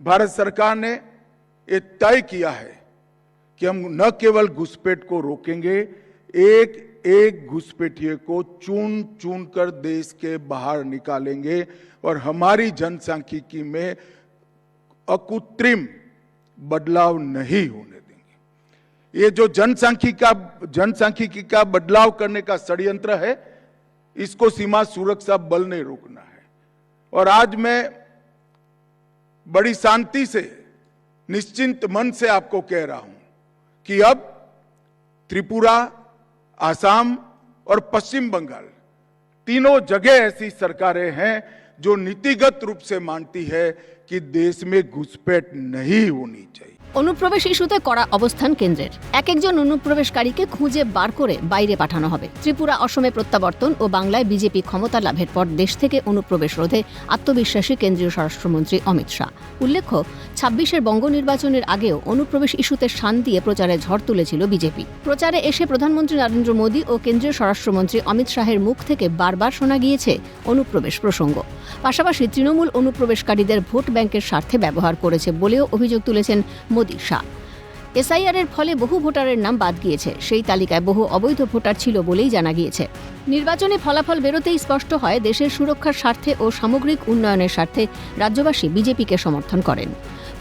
भारत सरकार ने ये तय किया है कि हम न केवल घुसपैठ को रोकेंगे, एक एक घुसपैठिए को चुन चुन कर देश के बाहर निकालेंगे और हमारी जनसांख्यिकी में अकृत्रिम बदलाव नहीं होने देंगे। ये जो जनसांख्यिकी का बदलाव करने का षड्यंत्र है, इसको सीमा सुरक्षा बल ने रोकना है। और आज मैं बड़ी शांति से, निश्चिंत मन से आपको कह रहा हूं कि अब त्रिपुरा, आसाम और पश्चिम बंगाल तीनों जगह ऐसी सरकारें हैं जो नीतिगत रूप से मानती है कि देश में घुसपैठ नहीं होनी चाहिए। অনুপ্রবেশ ইস্যুতে কড়া অবস্থান কেন্দ্রের। এক একজন অনুপ্রবেশকারীকে খুঁজে বার করে বাইরে পাঠানো হবে। ত্রিপুরা, অসমে প্রত্যাবর্তন ও বাংলায় বিজেপি ক্ষমতা লাভের পর দেশ থেকে অনুপ্রবেশ রোধে আত্মবিশ্বাসী কেন্দ্রীয় স্বরাষ্ট্রমন্ত্রী অমিত শাহ। উল্লেখ্য, ২৬-এর বঙ্গ নির্বাচনের আগেও অনুপ্রবেশ ইস্যুতে শান দিয়ে প্রচারে ঝড় তুলেছিল বিজেপি। প্রচারে এসে প্রধানমন্ত্রী নরেন্দ্র মোদী ও কেন্দ্রীয় স্বরাষ্ট্রমন্ত্রী অমিত শাহের মুখ থেকে বারবার শোনা গিয়েছে অনুপ্রবেশ প্রসঙ্গ। পাশাপাশি তৃণমূল অনুপ্রবেশকারীদের ভোট ব্যাংকের স্বার্থে ব্যবহার করেছে বলেও অভিযোগ তুলেছেন মোদী শাহ। এসআইআর এর ফলে বহু ভোটারের নাম বাদ গিয়েছে, সেই তালিকায় বহু অবৈধ ভোটার ছিল বলেই জানা গিয়েছে। নির্বাচনে ফলাফল বেরোতেই স্পষ্ট হয় দেশের সুরক্ষার স্বার্থে ও সামগ্রিক উন্নয়নের স্বার্থে রাজ্যবাসী বিজেপিকে সমর্থন করেন।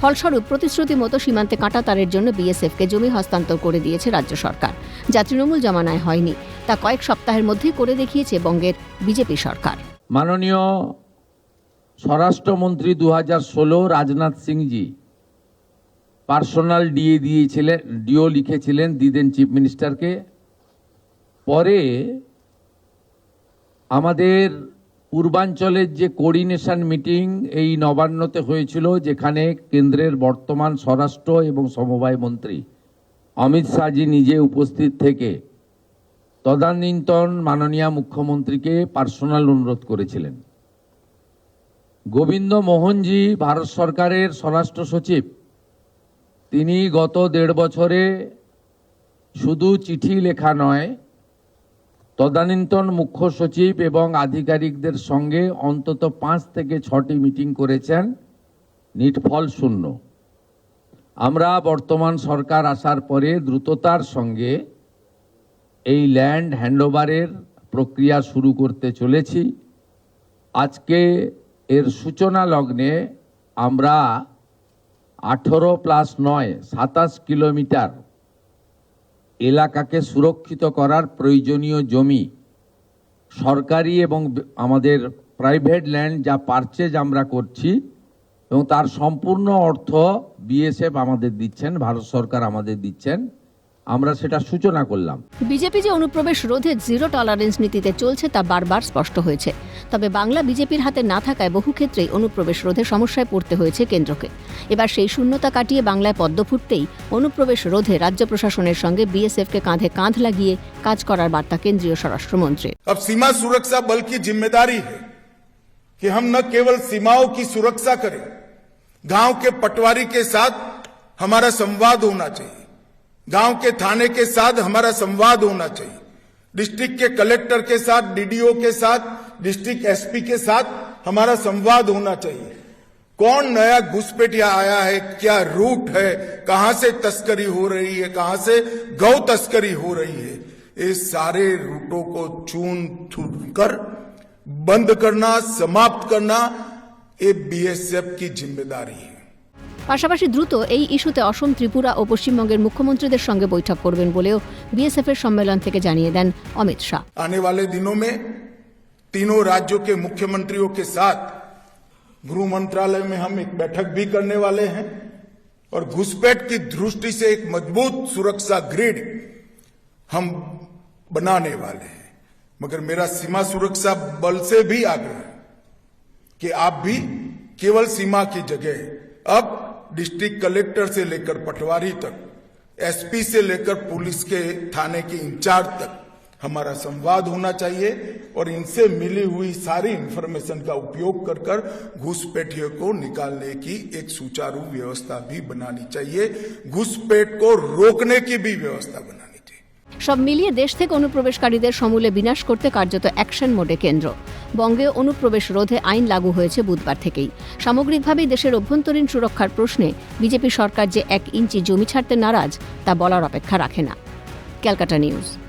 ফলস্বরূপ প্রতিশ্রুতি মতো সীমান্তে কাঁটাতারের জন্য বিএসএফকে জমি হস্তান্তর করে দিয়েছে রাজ্য সরকার, যা তৃণমূল জমানায় হয়নি। তা কয়েক সপ্তাহের মধ্যেই করে দেখিয়েছে বঙ্গের বিজেপি সরকার। মাননীয় স্বরাষ্ট্রমন্ত্রী 2016 রাজনাথ সিংজি পার্সোনাল ডিও লিখেছিলেন, দিদেন চিফ মিনিস্টারকে। পরে আমাদের পূর্বাঞ্চলের যে কোঅর্ডিনেশন মিটিং এই নবান্নতে হয়েছিল, যেখানে কেন্দ্রের বর্তমান স্বরাষ্ট্র এবং সমবায় মন্ত্রী অমিত শাহজি নিজে উপস্থিত থেকে তদানীন্তন মাননীয় মুখ্যমন্ত্রীকে পার্সোনাল অনুরোধ করেছিলেন। গোবিন্দ মোহনজি ভারত সরকারের স্বরাষ্ট্র সচিব, তিনি গত 1.5 বছরে শুধু চিঠি লেখা নয়, তদানীন্তন মুখ্য সচিব এবং আধিকারিকদের সঙ্গে অন্তত 5 থেকে 6টি মিটিং করেছেন, নিটফল শূন্য। আমরা বর্তমান সরকার আসার পরে দ্রুততার সঙ্গে এই ল্যান্ড হ্যান্ডওভারের প্রক্রিয়া শুরু করতে চলেছি। আজকে এর সূচনা লগ্নে আমরা 18+9 27 কিলোমিটার এলাকাকে সুরক্ষিত করার প্রয়োজনীয় জমি, সরকারি এবং আমাদের প্রাইভেট ল্যান্ড যা পারচেজ আমরা করছি এবং তার সম্পূর্ণ অর্থ বিএসএফ আমাদের দিচ্ছেন, ভারত সরকার আমাদের দিচ্ছেন, আমরা সেটা সূচনা করলাম। বিজেপি যে অনুপ্রবেশ রোধে জিরো টলারেন্স নীতিতে চলছে তা বারবার স্পষ্ট হয়েছে। তবে বাংলা বিজেপির হাতে না থাকায় বহু ক্ষেত্রেই অনুপ্রবেশ রোধে সমস্যায় পড়তে হয়েছে কেন্দ্রকে। এবার সেই শূন্যতা কাটিয়ে বাংলায় পদ্ম ফুটতেই অনুপ্রবেশ রোধে রাজ্য প্রশাসনের সঙ্গে বিএসএফকে কাঁধে কাঁধ লাগিয়ে কাজ করার বার্তা কেন্দ্রীয় স্বরাষ্ট্রমন্ত্রী। अब सीमा सुरक्षा बल की जिम्मेदारी है कि हम न केवल सीमाओं की सुरक्षा करें, गांव के पटवारी के साथ हमारा संवाद होना चाहिए, गांव के थाने के साथ हमारा संवाद होना चाहिए, डिस्ट्रिक्ट के कलेक्टर के साथ, डीडीओ के साथ, डिस्ट्रिक्ट एसपी के साथ हमारा संवाद होना चाहिए। कौन नया घुसपैठिया आया है, क्या रूट है, कहां से तस्करी हो रही है, कहां से गौ तस्करी हो रही है, ये सारे रूटों को चून चून कर बंद करना, समाप्त करना, ये बीएसएफ की जिम्मेदारी है। পাশাপাশি দ্রুত এই ইস্যুতে অসম, ত্রিপুরা ও পশ্চিমবঙ্গের মুখ্যমন্ত্রীদের সঙ্গে বৈঠক করবেন বলেও বিএসএফ এর সম্মেলন থেকে জানিয়ে দেন অমিত শাহ। आने वाले दिनों में तीनों राज्यों के मुख्यमंत्रियों के साथ गृह मंत्रालय में हम एक बैठक भी करने वाले हैं और घुसपैठ की दृष्टि से एक मजबूत सुरक्षा ग्रिड हम बनाने वाले हैं। मगर मेरा सीमा सुरक्षा बल से भी आग्रह है कि आप भी केवल सीमा की जगह अब डिस्ट्रिक्ट कलेक्टर से लेकर पटवारी तक, एसपी से लेकर पुलिस के थाने के इंचार्ज तक हमारा संवाद होना चाहिए और इनसे मिली हुई सारी इंफॉर्मेशन का उपयोग कर घुसपैठियों को निकालने की एक सुचारू व्यवस्था भी बनानी चाहिए, घुसपैठ को रोकने की भी व्यवस्था बनानी चाहिए। সব মিলিয়ে দেশ থেকে অনুপ্রবেশকারীদের সমূলে বিনাশ করতে কার্যত অ্যাকশন মোডে কেন্দ্র। বঙ্গে অনুপ্রবেশ রোধে আইন লাগু হয়েছে বুধবার থেকেই। সামগ্রিকভাবেই দেশের অভ্যন্তরীণ সুরক্ষার প্রশ্নে বিজেপি সরকার যে 1 ইঞ্চি জমি ছাড়তে নারাজ তা বলার অপেক্ষা রাখে না। ক্যালকাটা নিউজ।